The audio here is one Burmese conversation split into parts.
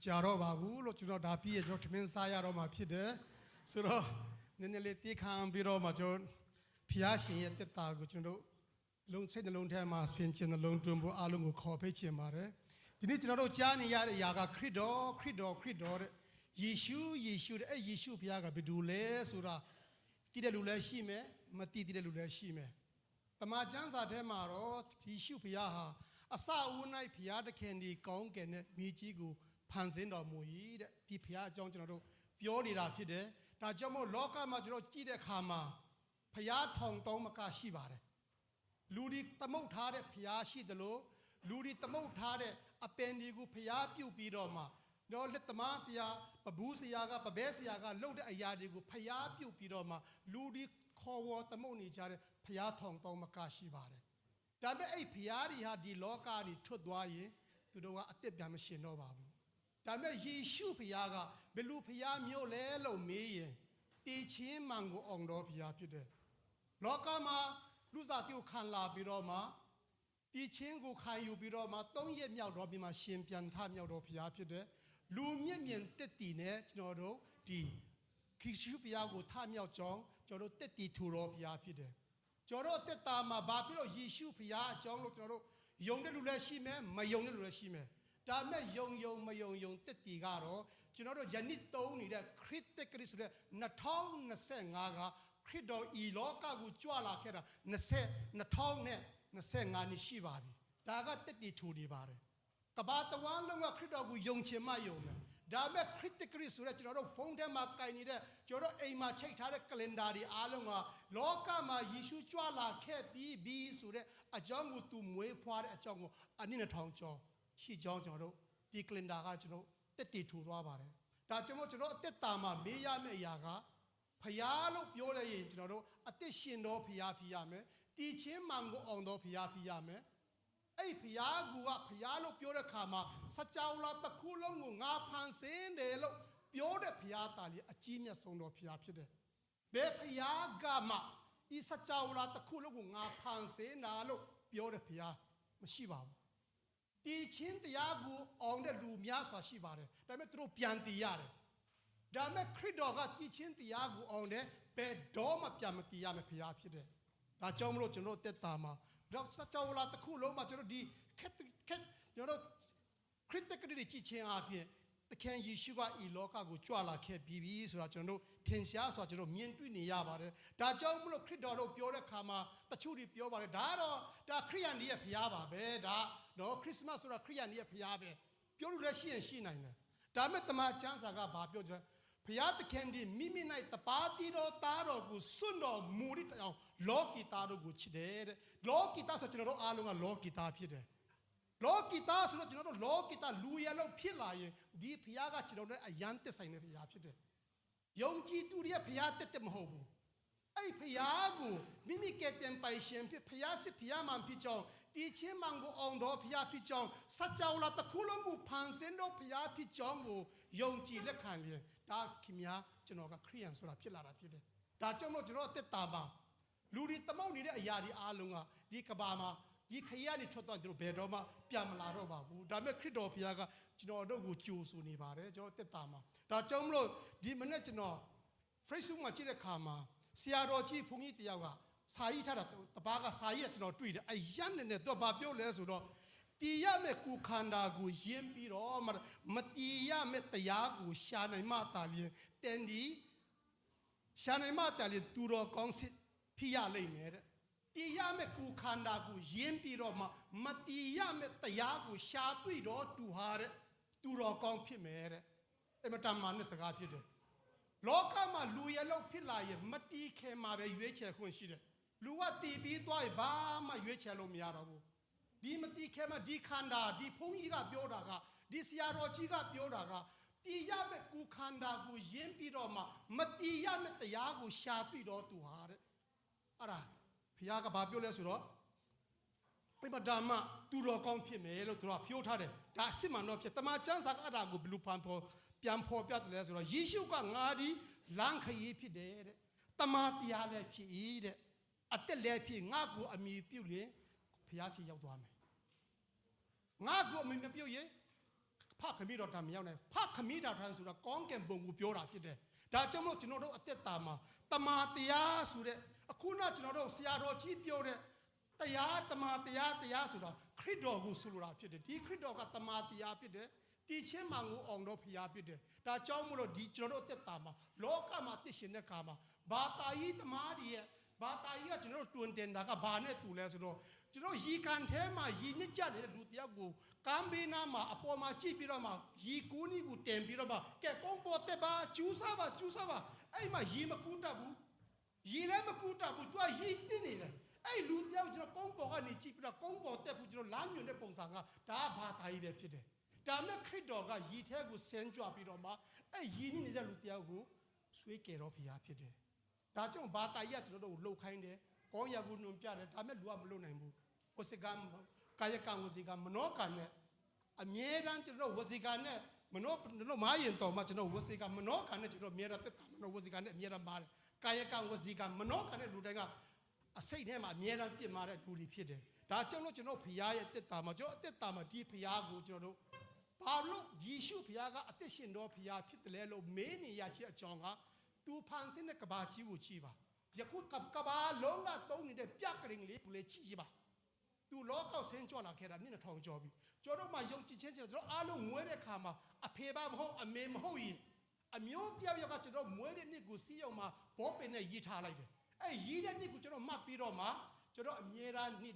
ကြာတော့ပါဘူးလို့ကျွန်တော်ဒါပြီးရကျွန်တော်ထမင်းစားရတော့မှဖြစ်တယ်ဆိုတော့နည်းနည်းလေးတေးခံပြီးတော့မှကျွန်တော်ဖျားရှင်ရဲ့တက်တာကိုကျွန်တော်လုံးစိတ်နှလုံးထဲမှာဆင်ခြင်နှလုံးသွင်းဖို့အားလုံးကိုခေါ်ဖိတ်ချင်ပါတယ်ဒီနေ့ကျွန်တော်တို့ကြားနေရတဲ့အရာကခရစ်တော်တဲ့ယေရှုတဲ့အဲ့ယေရှုဖျားကဘယ်သူလဲဆိုတာတည်တဲ့လူလည်းရှိမယ်မတည်တဲ့လူလည်းရှိမယ်တမန်ကျမ်းစာထဲမှာတော့ယေရှုဖျားဟာအစအဦး၌ဖျားတခင်ဒီကောင်းကင်နဲ့မြေကြီးကိုဖန်ဆင်းတော်မူ၏တဲ့ဒီဖျားအကြောင်းကျွန်တော်တို့ပြောနေတာဖြစ်တယ်ဒါကြောင့်မို့လောကမှာကျွန်တော်ကြည့်တဲ့အခါမှာဖျားထောင်တောင်းမကရှိပါတယ်လူဒီသမုတ်ထားတဲ့ဖျားရှိတယ်လို့လူဒီသမုတ်ထားတဲ့အပင်ဒီကိုဖျားပြုတ်ပြီးတော့မှတော့လက်သမားဆရာပဘူးဆရာကပပဲဆရာကလှုပ်တဲ့အရာတွေကိုဖျားပြုတ်ပြီးတော့မှလူဒီခေါ်ဝေါ်သမုတ်နေကြတဲ့ဖျားထောင်တောင်းမကရှိပါတယ်ဒါပေမဲ့အဲ့ဖျားတွေဟာဒီလောကကြီးထွတ်သွားရင်သူတို့ကအသက်ပြန်မရှင်တော့ပါဘူးဒါပေမဲ့ယေရှုဖျားကဘယ်လိုဖျားမျိုးလဲလို့မေးရင်တေချင်းမန်ကိုအောင်တော်ဖျားဖြစ်တယ်လောကမှာလူစားtiêuခံလာပြီးတော့မှတေချင်းကိုခံယူပြီးတော့မှ3ရက်မြောက်တော့ပြီးမှရှင်ပြန်ထမြောက်တော်ဖျားဖြစ်တယ်လူမြင့်မြင့်တက်တည်နဲ့ကျွန်တော်တို့ဒီခရစ်ယာန်ဖျားကိုထမြောက်ကြောင်းကျွန်တော်တို့တက်တည်ထူတော်ဖျားဖြစ်တယ်ကျွန်တော်တို့တက်တာမှာဘာဖြစ်လို့ယေရှုဖျားအကြောင်းလို့ကျွန်တော်တို့ယုံတဲ့လူလည်းရှိမယ်မယုံတဲ့လူလည်းရှိမယ်ဒါမဲ့ယုံမယုံတက်တည်ကတော့ကျွန်တော်တို့ယနေ့သုံးနေတဲ့ခရစ်တက်ခရစ်ဆိုတဲ့2025ကခရစ်တော်ဤလောကကိုကြွလာခဲ့တာ2025နှစ်ရှိပါပြီဒါကတက်တည်ထူနေပါတယ်ကဘာတဝမ်းလုံးကခရစ်တော်ကိုယုံချင်မှယုံမယ်ဒါမဲ့ခရစ်တခရစ်ဆိုတဲ့ကျွန်တော်တို့ဖုန်းထဲမှာကင်နေတဲ့ကျွန်တော်တို့အိမ်မှာချိတ်ထားတဲ့ကလင်ဒါတွေအားလုံးကလောကမှာယေရှုကြွလာခဲ့ပြီးဆိုတဲ့အကြောင်းကိုသူမွေးဖွားတဲ့အကြောင်းကိုအနည်းနဲ့ထောင်ကျော်ရှိကြောင်းကျွန်တော်တို့ဒီကလင်ဒါကကျွန်တော်တက်တည်ထူသွားပါတယ်ဒါကြောင့်ကျွန်တော်အသက်တာမှာမေးရမယ့်အရာကဖျားလို့ပြောရရင်ကျွန်တော်တို့အသက်ရှင်တော်ဖျားဖြစ်ရမယ်တီချင်းမှန်ကိုအောင်တော်ဖျားဖြစ်ရမယ်အဲ့ဖျားကူကဖျားလို့ပြောတဲ့ခါမှာစကြောလာတစ်ခုလုံးကိုငါဖန်ဆင်းတယ်လို့ပြောတဲ့ဖျားသားလေးအကြီးမြတ်ဆုံးတော်ဖျားဖြစ်တယ်ဘယ်ဖျားကမှဤစကြောလာတစ်ခုလုံးကိုငါဖန်ဆင်းတာလို့ပြောတဲ့ဖျားမရှိပါဘူးတီချင်းတရားကိုအောင်တဲ့လူများစွာရှိပါတယ်ဒါပေမဲ့သူတို့ပြန်တည်ရတယ်ဒါမဲ့ခရစ်တော်ကတီချင်းတရားကိုအောင်တဲ့ဘယ်တော့မှပြန်မတည်ရမယ့်ဖျားဖြစ်တယ်ဒါကြောင့်မလို့ကျွန်တော်တက်တာမှာတော့စကြောလာတစ်ခုလုံးမှာကျွန်တော်ဒီခက်ကျွန်တော်ခရစ်တကတိကြည့်ချင်းအပြင်သခင်ယေရှုကဤလောကကိုကြွလာခဲ့ပြီးဆိုတာကျွန်တော်တို့ထင်ရှားဆိုတာကျွန်တော်မြင်တွေ့နေရပါတယ်ဒါကြောင့်မလို့ခရစ်တော်တို့ပြောတဲ့ခါမှာတချို့တွေပြောပါတယ်ဒါခရစ်ယာန်ရဲ့ဖျားပါပဲဒါတော့ခရစ်စမတ်ဆိုတာခရစ်ယာန်ရဲ့ဖျားပဲပြောလို့လည်းရှိရင်ရှိနိုင်တယ်ဒါမဲ့တမန်ကျမ်းစာကဘာပြောကြလဲဖျားသခင်ဒီမိမိ၌တပါးတီတော်သားတော်ကိုစွန့်တော်မူတဲ့တောင်လောကီသားတို့ကိုချစ်တယ်တဲ့လောကီသားဆိုကျွန်တော်တို့အားလုံးကလောကီသားဖြစ်တယ်လောကီသားဆိုတော့ကျွန်တော်တို့လောကီသားလူရလောက်ဖြစ်လာရင်ဒီဖျားကကျွန်တော်တို့အယံတက်ဆိုင်တဲ့ဖျားဖြစ်တယ်ယုံကြည်သူရဲ့ဖျားတက်မဟုတ်ဘူးအဲ့ဖျားကိုမိမိကဲ့တင်ပိုင်ရှင်ဖြစ်ဖျားစစ်ဖျားမှန်ဖြစ်ကြောင်းဒီချင်းမှန်ကိုအောင်တော်ဖျားဖြစ်ကြောင်းစัจ java လာတစ်ခုလုံးကိုဖန်ဆင်းတော်ဖျားဖြစ်ကြောင်းကိုယုံကြည်လက်ခံလျင်ဒါခင်ဗျာကျွန်တော်ကခရိယန်ဆိုတာဖြစ်လာတာဖြစ်တယ်ဒါကြောင့်မို့ကျွန်တော်တက်တာပါလူဒီတမောက်နေတဲ့အရာဒီအားလုံးကဒီကဘာမှာဒီခရီးကနေထွက်သွားသူတို့ဘယ်တော့မှပြန်မလာတော့ပါဘူးဒါပေမဲ့ခရစ်တော်ဘုရားကကျွန်တော်တို့ကိုကြိုဆိုနေပါတယ်ကျွန်တော်တက်တာမှာဒါကြောင့်မလို့ဒီမနေ့ကျွန်တော် Facebook မှာကြည့်တဲ့ခါမှာဆရာတော်ကြီးဘုန်းကြီးတယောက်ကစာရေးထားတာတပါးကစာရေးတာကျွန်တော်တွေ့တယ်အယံနဲ့တော့ဘာပြောလဲဆိုတော့တီးရမယ့်ကိုခန္ဓာကိုယဉ်ပြီးတော့မတီးရမယ့်တရားကိုရှာနိုင်မှတာလျင်တန်ဒီရှာနိုင်မှတာလျင်သူတော်ကောင်းစစ်ဖြစ်ရလိမ့်မယ်တဲ့တီးရမယ့်ကိုခန္ဓာကိုယဉ်ပြီးတော့မတီးရမယ့်တရားကိုရှာတွေ့တော့သူဟာတဲ့သူတော်ကောင်းဖြစ်မယ်တဲ့အမတန်မှနဲ့စကားဖြစ်တယ်လောကမှာလူရလောက်ဖြစ်လာရင်မတီးခဲမှာပဲရွေးချယ်ခွင့်ရှိတယ်လူကတီးပြီးသွားရင်ဘာမှရွေးချယ်လို့မရတော့ဘူးဒီမတီးခဲမှာဒီခန္ဓာဒီဘုန်းကြီးကပြောတာကဒီဆရာတော်ကြီးကပြောတာကတီးရမယ့်ကိုခန္ဓာကိုယဉ်ပြီးတော့မတီးရမယ့်တရားကိုရှာတွေ့တော့သူဟာတဲ့အဲ့ဒါဘုရားကဘာပြောလဲဆိုတော့ပြမဒါမှသူတော်ကောင်းဖြစ်မယ်လို့သူကပြောထားတယ်ဒါအစစ်မှန်တော့ဖြစ်တမန်ကျမ်းစာကအဲ့ဒါကိုဘလူဖန်ဖော်ပြန်ဖော်ပြတယ်လဲဆိုတော့ယေရှုကငါဒီလမ်းခရီးဖြစ်တယ်တဲ့တမန်တရားလည်းဖြစ်၏တဲ့အသက်လည်းဖြစ်ငါ့ကိုအမိပြုတ်ရင်ဘုရားစီရောက်သွားမယ်ငါ့ကိုအမိမပြုတ်ရင် ဖခမီတော်တာမရောက်နိုင်ဖခမီတော်တာဆိုတာကောင်းကင်ဘုံကိုပြောတာဖြစ်တယ်ဒါကြောင့်မို့ကျွန်တော်တို့အသက်တာမှာတမာတရားဆိုတဲ့အခုနကျွန်တော်တို့ဆရာတော်ကြီးပြောတဲ့တရားတမာတရားဆိုတော့ခရစ်တော်ကိုဆိုလိုတာဖြစ်တယ်ဒီခရစ်တော်ကတမာတရားဖြစ်တယ်တီချင်းမှငိုအောင်တော့ဖျားဖြစ်တယ်ဒါကြောင့်မို့လို့ဒီကျွန်တော်တို့အသက်တာမှာလောကမှာသိရှင်တဲ့ခါမှာဘာတာကြီးတမာကြီးရဲ့ဘာတာကြီးကကျွန်တော်တို့တွင်တင်တာကဘာနဲ့တူလဲဆိုတော့ကျွန်တော်ရီကန်ထဲမှာရီနစ်ကြနေတဲ့လူတယောက်ကိုကမ်ဘေးနာမှာအပေါ်မှာကြည့်ပြီးတော့မှရီကူးနီးကိုတင်ပြီးတော့မှကဲကုန်းပေါ်တက်ပါကျူးစားပါအဲ့မှာရီမကူးတတ်ဘူးရီလည်းမကူးတတ်ဘူးသူကရီတင်းနေတယ်အဲ့လူတယောက်ကျွန်တော်ကုန်းပေါ်ကနေကြည့်ပြီးတော့ကုန်းပေါ်တက်ဘူးကျွန်တော်လမ်းညွန်တဲ့ပုံစံကဒါဘာတာကြီးပဲဖြစ်တယ်ဒါမဲ့ခရစ်တော်ကရီထဲကိုဆင်းကြွပြီးတော့မှအဲ့ရီနေနေတဲ့လူတယောက်ကိုဆွေးကြယ်တော်ဖျားဖြစ်တယ်ဒါကြောင့်ဘာတာကြီးကကျွန်တော်တို့ကိုလှုပ်ခိုင်းတယ်ကောင်းရကူနှုံပြတယ်ဒါမဲ့လူကမလှုပ်နိုင်ဘူးဝစီကံကာယကံဝစီကံမနောကံနဲ့အမြဲတမ်းကျွန်တော်ဝစီကံနဲ့မနောမာရင်တော်မှာကျွန်တော်ဝစီကံမနောကံနဲ့ကျွန်တော်အမြဲတမ်းတက်တာမနောဝစီကံနဲ့အမြဲတမ်းပါတယ်ကာယကံဝစီကံမနောကံနဲ့လူတိုင်းကအစိတ်ထဲမှာအမြဲတမ်းပြစ်မှာတဲ့လူတွေဖြစ်တယ်ဒါကြောင့်လို့ကျွန်တော်ဖရားရဲ့တက်တာမှာကျွန်တော်အသက်တာမှာဒီဖရားကိုကျွန်တော်တို့ဘာလို့ယေရှုဖရားကအသက်ရှင်တော်ဖရားဖြစ်တယ်လဲလို့မေးနေရချင်အကြောင်းကသူဖန်ဆင်းတဲ့ကဘာကြီးကိုကြည့်ပါယခုကဘာလုံးကတုံးနေတဲ့ပြက်ကလေးလေးကိုလည်းကြည့်ပါသူလောကောက်ဆင်းကြွလာခဲ့တာနှစ်ထောင်ကျော်ပြီကျွန်တော်မှယုံကြည်ခြင်းကျွန်တော်အားလုံးမွေးတဲ့ခါမှာအဖေပါမဟုတ်အမေမဟုတ်ရင်အမျိုးတယောက်ကကျွန်တော်မွေးတဲ့နှစ်ကိုစီးရုံမှာဘောပင်နဲ့ရေးထားလိုက်တယ်အဲ့ရေးတဲ့နှစ်ကိုကျွန်တော်မှတ်ပြီးတော့မှကျွန်တော်အမြဲတမ်းနှစ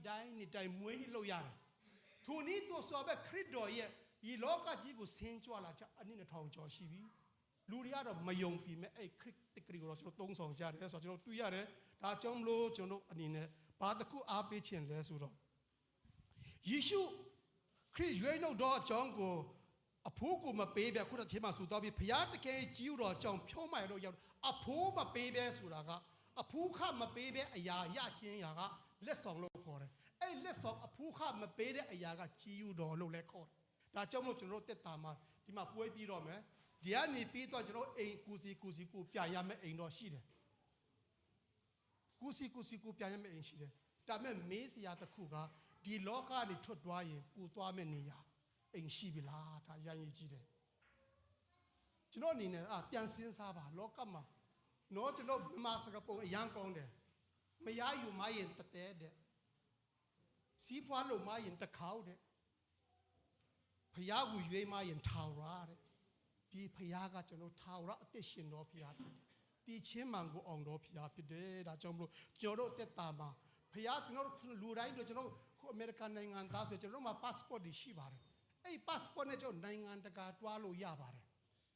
်တိုင်းမွေးနှစ်လို့ရတယ်ထိုနည်းသူဆိုပဲခရစ်တော်ရဲ့ဒီလောကကြီးကိုဆင်းကြွလာချအနှစ်ထောင်ကျော်ရှိပြီလူတွေကတော့မယုံပြီမဲ့အဲ့ခရစ်တကယ်ကိုတော့ကျွန်တော်သုံးဆောင်ကြတယ်ဆိုတော့ကျွန်တော်တွေ့ရတယ်ဒါကြောင့်မလို့ကျွန်တော်အနေနဲ့ဘာတစ်ခုအားပေးခြင်းလဲဆိုတော့ယေရှုခရစ်ရွေးနှုတ်တော်အကြောင်းကိုအဖိုးကိုမပေးပဲခုနကချိန်မှဆိုတော့ပြီးဘုရားတကယ်ကြီးတော်အကြောင်းဖြောမိုင်တော့ရောက်အဖိုးမပေးပဲဆိုတာကအဖိုးခမပေးပဲအရာရခြင်းရာကလက်ဆောင်လို့ခေါ်တယ်အဲ့လက်ဆောင်အဖိုးခမပေးတဲ့အရာကကြီးယူတော်လို့လည်းခေါ်တယ်ဒါကြောင့်မို့ကျွန်တော်တက်တာမှာဒီမှာပွဲပြီးတော့မယ်ဒီကနေပြီးတော့ကျွန်တော်အိမ်ကူစီကိုပြန်ရမယ့်အိမ်တော်ရှိတယ်ကူစီကိုပြန်ရမယ့်အိမ်ရှိတယ်ဒါပေမဲ့မေးစရာတစ်ခုကဒီလောကကနေထွက်သွားရင်ကိုသွားမယ့်နေရာအိမ်ရှိပြီလားဒါရန်ရည်ကြီးတယ်ကျွန်တော်အနေနဲ့ပြန်စဉ်းစားပါလောကမှာနော်ကျွန်တော်မစကပုံအရန်ကောင်းတယ်မရယူမရင်တတဲတဲ့စီးပွားလို့မရင်တခေါက်တဲ့ဖျားကိုရွေးမရင်ထာဝရတဲ့ဒီဖျားကကျွန်တော်ထာဝရအသက်ရှင်တော်ဖျားဖြစ်တယ်ဒီချင်းမှန်ကိုအောင်တော်ဖျားဖြစ်တယ်ဒါကြောင့်မလို့ကျွန်တော်တို့အသက်တာမှာဖျားကျွန်တော်တို့လူတိုင်းတို့ကျွန်တော်ခုအမေရိကန်နိုင်ငံသားဆိုကျွန်တော်တို့မှာ passport တွေရှိပါတယ်အဲ့ passport နဲ့ကျွန်တော်နိုင်ငံတကာတွားလို့ရပါတယ်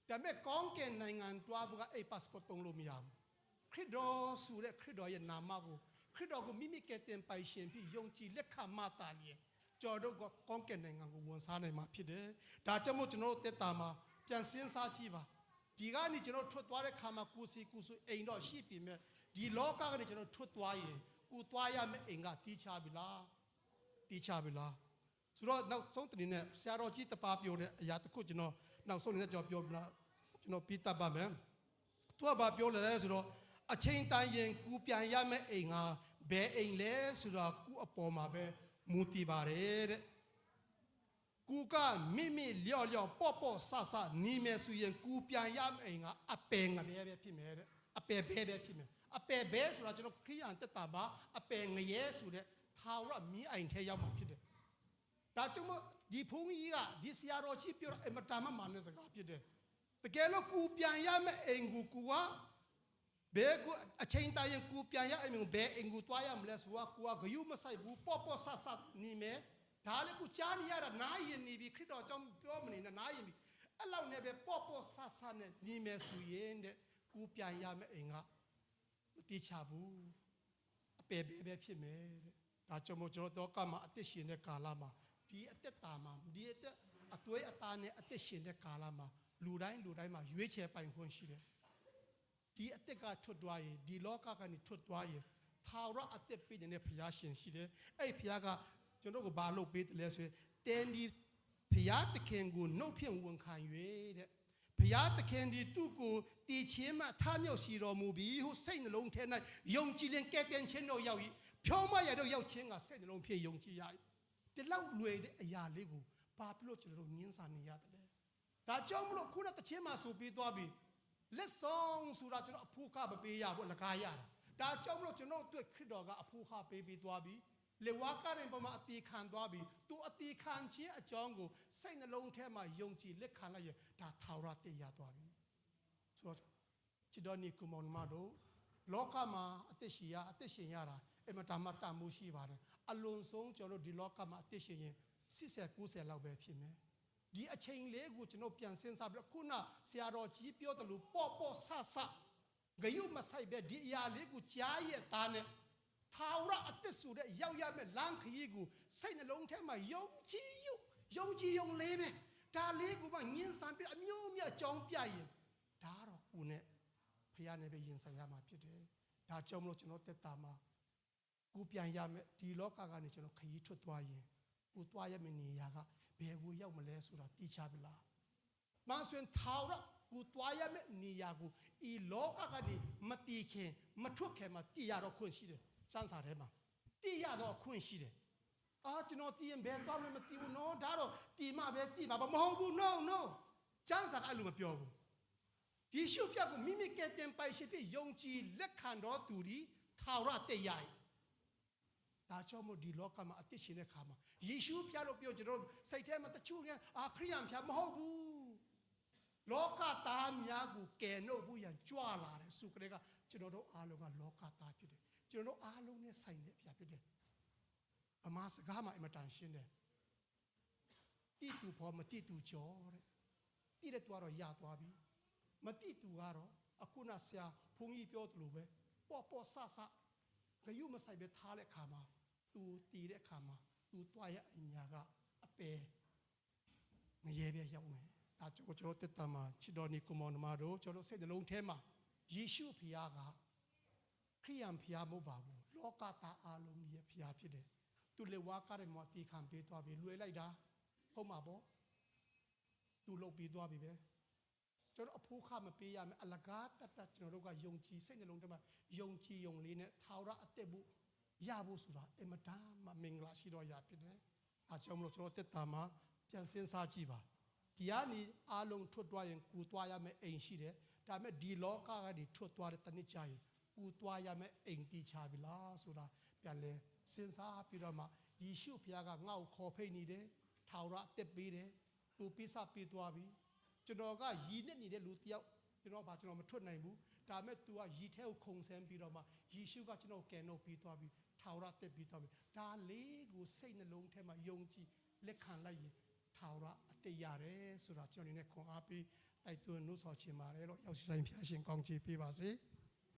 ဒါပေမဲ့ကောင်းကင်နိုင်ငံတွားဖို့ကအဲ့ passport တုံးလို့မရဘူးခရစ်တော်ဆိုတဲ့ခရစ်တော်ရဲ့နာမကိုခရစ်တော်ကိုမိမိကတင်ပိုင်ရှင်ပြီးယုံကြည်လက်ခံမှသာလျှင်ကျွန်တော်တို့ကကောင်းကင်နိုင်ငံကိုဝန်စားနိုင်မှာဖြစ်တယ်ဒါကြောင့်မို့ကျွန်တော်တို့တက်တာမှာပြန်စဉ်းစားကြည့်ပါဒီကနေ့ကျွန်တော်ထွက်သွားတဲ့ခါမှာကိုစီအိမ်တော့ရှိပြီမဲ့ဒီလောကကနေကျွန်တော်ထွက်သွားရင်ကိုသွားရမယ့်အိမ်ကတီးချပြီလားဆိုတော့နောက်ဆုံးတနည်းနဲ့ဆရာတော်ကြီးတပါပြောတဲ့အရာတစ်ခုကျွန်တော်နောက်ဆုံးနေကျွန်တော်ပြောပြလားကျွန်တော်ပြီးတတ်ပါမယ်သူကဘာပြောလဲဆိုတော့အချိန်တိုင်းရင်ကိုပြန်ရမယ့်အိမ်ကဘယ်အိမ်လဲဆိုတော့ကိုအပေါ်မှာပဲမူတည်ပါတယ်တဲ့ကိုကမိလျော့ပေါ့ဆနီးမယ်ဆိုရင်ကိုပြန်ရမယ့်အိမ်ကအပယ်ငရဲပဲဖြစ်မယ်တဲ့အပယ်ဘဲပဲဖြစ်မယ်အပယ်ဘဲဆိုတာကျွန်တော်ခရိယန်တက်တာမှာအပယ်ငရဲဆိုတဲ့ထာဝရမီးအိမ်ထဲရောက်မှာဖြစ်တယ်ဒါကြောင့်မို့ဒီဘုန်းကြီးကဒီဆရာတော်ကြီးပြောတာအမတန်မှမာနစကားဖြစ်တယ်တကယ်လို့ကိုပြန်ရမယ့်အိမ်ကိုကိုကဘယ်ကိုအချိန်တိုင်းရင်ကိုပြန်ရအိမ်ကိုဘယ်အိမ်ကိုတွားရမလဲဆိုတော့ကိုကဂယုမဆိုင်ဘူးပေါ့ဆနေမယ်ဒါလည်းကိုကြားနေရတာနားရင်နေပြီခရစ်တော်အကြောင်းပြောမနေနဲ့နားရင်ပြီအဲ့လောက်နဲ့ပဲပေါ့ဆနဲ့နေမယ်ဆိုရင်တဲ့ကိုပြန်ရမယ့်အိမ်ကမတိချဘူးအပယ်ပဲဖြစ်မယ်တဲ့ဒါကြောင့်မို့ကျွန်တော်ကမှအသက်ရှင်တဲ့ကာလမှာဒီအသက်တာမှာဒီအသက်အသွေးအသားနဲ့အသက်ရှင်တဲ့ကာလမှာလူတိုင်းမှာရွေးချယ်ပိုင်ခွင့်ရှိတယ်ဒီအသက်ကထွတ်သွားရင်ဒီလောကကနေထွတ်သွားရင်ထာဝရအသက်ပေးတဲ့ဘုရားရှင်ရှိတယ်အဲ့ဘုရားကကျွန်တော်ကိုဘာလို့ပေးတယ်လဲဆိုရင်တင်းဒီဘုရားသခင်ကိုနှုတ်ဖြင့်ဝန်ခံ၍တဲ့ဘုရားသခင်ဒီသူ့ကိုတည်ခြင်းမှထားမြောက်ရှိတော်မူပြီးဟိုစိတ်နှလုံးထဲ၌ယုံကြည်လင်ကဲ့တင်ခြင်းတို့ရောက်၏ဖြောမရတော့ရောက်ခြင်းကစိတ်နှလုံးဖြင့်ယုံကြည်ရ၏ဒီလောက်လွယ်တဲ့အရာလေးကိုဘာဖြစ်လို့ကျွန်တော်တို့ညှင်းဆန်နေရတယ်လဲ ဒါကြောင့်မလို့ခုနတချင်းမှာဆိုပြီးသွားပြီလက်ဆောင်ဆိုတာကျွန်တော်အဖို့ခမပေးရဘူးလကားရတာဒါကြောင့်မလို့ကျွန်တော်တွေ့ခရစ်တော်ကအဖို့ခပေးပြီးသွားပြီလေဝါကရင်ပေါ်မှာအတီခံသွားပြီသူအတီခံခြင်းအကြောင်းကိုစိတ်နှလုံးထဲမှာယုံကြည်လက်ခံလိုက်ရင်ဒါထာဝရတည်ရသွားပြီဆိုတော့ချစ်တော်ညီကိုမောင်မတို့လောကမှာအသက်ရှင်ရတာအမတမတမှုရှိပါတယ်အလွန်ဆုံးကျွန်တော်ဒီလောကမှာအသက်ရှင်ရင်80 90လောက်ပဲဖြစ်မယ်ဒီအချိန်လေးကိုကျွန်တော်ပြန်စဉ်းစားပြီးခုနဆရာတော်ကြီးပြောတယ်လို့ပေါ့ဆဆဂယုမဆိုင်ပဲဒီအရာလေးကိုကြားရတာနဲ့ထာဝရအသက်ဆိုတဲ့ရောက်ရမယ့်လမ်းခရီးကိုစိတ်နှလုံးထဲမှာယုံကြည်လေးပဲဒါလေးကိုမှညှင်းဆန်ပြီးအမျိုးအမြတ်အကြောင်းပြရင်ဒါတော့ကိုနဲ့ဖခင်နဲ့ပဲယဉ်ဆိုင်ရမှာဖြစ်တယ်ဒါကြောင့်မလို့ကျွန်တော်တက်တာမှာကိုပြန်ရမယ်ဒီလောကကနေကျွန်တော်ခရီးထွက်သွားရင်ကိုသွားရမယ့်နေရာကဘယ်ကိုရောက်မလဲဆိုတာသိချပြီလားမဆွင်ထာဝရကိုသွားရမယ့်နေရာကိုဤလောကကနေမတီးခင်မထွက်ခင်မှာတည်ရတော့ခွင့်ရှိတယ်စမ်းစာထဲမှာတည်ရတော့ခွင့်ရှိတယ်ကျွန်တော်တည်ရင်ဘယ်သွားမလဲမသိဘူးနော်ဒါတော့တည်မှပဲတည်ပါမဟုတ်ဘူး no စမ်းစာကအဲ့လိုမပြောဘူးယေရှုပြတ်ကိုမိမိကဲတင်ပိုင်ရှိပြီးယုံကြည်လက်ခံတော်သူဒီထာဝရတည်ရဒါကြောင့်မို့ဒီလောကမှာအသက်ရှင်တဲ့ခါမှာယေရှုဖျားလို့ပြောကျွန်တော်စိတ်ထဲမှာတချို့ကခရိယန်ဖျားမဟုတ်ဘူးလောကသားများကိုကယ်နှုတ်ဖို့ရန်ကြွလာတယ်စုကလေးကကျွန်တော်တို့အားလုံးကလောကသားဖြစ်တယ်ကျွန်တော်တို့အားလုံးနဲ့ဆိုင်တဲ့ဖျားဖြစ်တယ်အမစကားမှာအမတန်ရှင်းတယ်တိတူဖို့မတိတူကြောတဲ့တိတဲ့တွားတော့ရသွားပြီမတိတူကတော့အခုနဆရာဘုန်းကြီးပြောသလိုပဲပေါ့ဆဆဂယုမဆိုင်ပဲထားတဲ့အခါမှာသူတည်တဲ့အခါမှာသူတွားရအညာကအပယ်ငရဲပဲရောက်မယ်ဒါကြောင့်ကျွန်တော်တက်တာမှာချစ်တော်နီကိုမောင်နှမတို့ကျွန်တော်စိတ်နှလုံးထဲမှာယေရှုဖခင်ကခရိယန်ဖခင်မဟုတ်ပါဘူးလောကသားအလုံးရဲ့ဖခင်ဖြစ်တယ်သူလေဝါကားရမတီခံပေးသွားပြီလွယ်လိုက်တာဟုတ်မှာပေါ့သူလုပ်ပြီးသွားပြီပဲကျွန်တော်အဖို့ခမပေးရမယ်အလကားတတ်ကျွန်တော်တို့ကယုံကြည်စိတ်နှလုံးထဲမှာယုံကြည်ယုံလေးနဲ့ထာဝရအသက်ဖို့ရဖို့ဆိုတာအမတန်မင်္ဂလာရှိတော်ရဖြစ်တယ်အဲကြောင့်မလို့ကျွန်တော်တက်တာမှာပြန်စဉ်းစားကြည့်ပါဒီကနေအားလုံးထွတ်သွားရင်ကိုသွားရမယ်အိမ်ရှိတယ်ဒါပေမဲ့ဒီလောကကနေထွတ်သွားတဲ့တနစ်ချရင်ကိုသွားရမယ်အိမ်တီးချပြီလားဆိုတာပြန်လဲစဉ်းစားပြီးတော့မှယေရှုဖခင်ကငါ့ကိုခေါ်ဖိတ်နေတယ်ထာဝရအသက်ပေးတယ်သူပိစပေးသွားပြီကျွန်တော်ကရည်နဲ့နေတဲ့လူတယောက်ကျွန်တော်မထွက်နိုင်ဘူးဒါပေမဲ့ तू ကရည်ထဲကိုခုန်ဆင်းပြီးတော့မှယေရှုကကျွန်တော်ကယ်နှုတ်ပြီးသွားပြီထာဝရတက်ပြီးသွားပြီဒါလေးကိုစိတ်နှလုံးထဲမှာယုံကြည်လက်ခံလိုက်ရင်ထာဝရအသက်ရတယ်ဆိုတာကျွန်တော်အနေနဲ့ခွန်အားပေးတိုက်တွန်းနှိုးဆော်ချင်ပါတယ်လို့ရောက်ရှိဆိုင်ဖျားရှင်ကောင်းချီးပေးပါစေ။